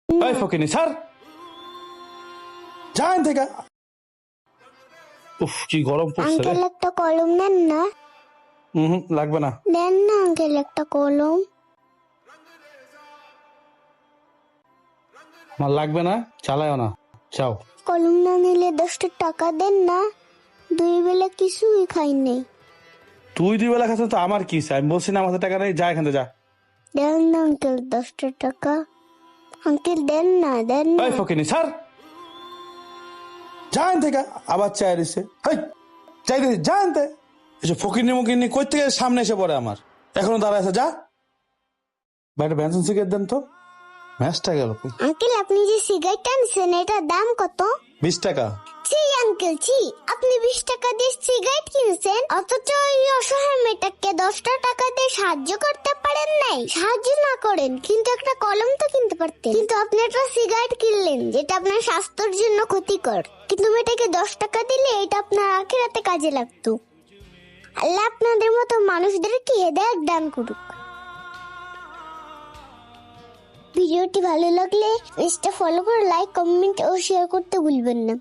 এই ফকিনি স্যার যান থেকে। উফ কি গরম পড়ছে রে। আঙ্কেল একটা কলম নেন না। লাগবে না। দেন না আঙ্কেল একটা কলম। আমার লাগবে না, চালাও না, চাও। কলম না নিলে 10টা টাকা দেন না। 2 বেলা কিছুই খাই নাই। তুই 2 বেলা খাচ্ছ তো আমার কি? আমি বলছি না আমার হাতে টাকা নেই, যা এখান থেকে যা। দেন না আঙ্কেল 10টা টাকা। আঙ্কেল দেন না, দেন না। এই ফকিনি স্যার যান থেকে। আবার চাই দিছে, চাই দিছে, জানতে এসব ফকিনি মুকিনি কই থেকে সামনে এসে পড়ে আমার। এখনো দাঁড়ায় আছে, যা বাইরে বেনসন সিগারেট দেন তো। ম্যাচটা গেল। আঙ্কেল আপনি যে সিগারেট আনছেন এটার দাম কত? 20 টাকা। ছি আঙ্কেল ছি, আপনি 20 টাকা দিয়ে সিগারেট কিনছেন, অথচ এই অসহায় মেয়েটাকে 10টা টাকা দিয়ে সাহায্য করতে পারেন নাই। সাহায্য না করেন কিন্তু একটা কলম তো কিনতে পারতেন। কিন্তু আপনি একটা সিগারেট কিনলেন যেটা আপনার স্বাস্থ্যের জন্য ক্ষতিকর। কিন্তু মেয়েটাকে 10 টাকা দিলে এটা আপনার আখিরাতে কাজে লাগতো। আল্লাহ আপনাদের মতো মানুষদেরকে হেদায়েত দান করুক। ভিডিওটি ভালো লাগলে পেজটা ফলো করে লাইক, কমেন্ট ও শেয়ার করতে ভুলবেন না।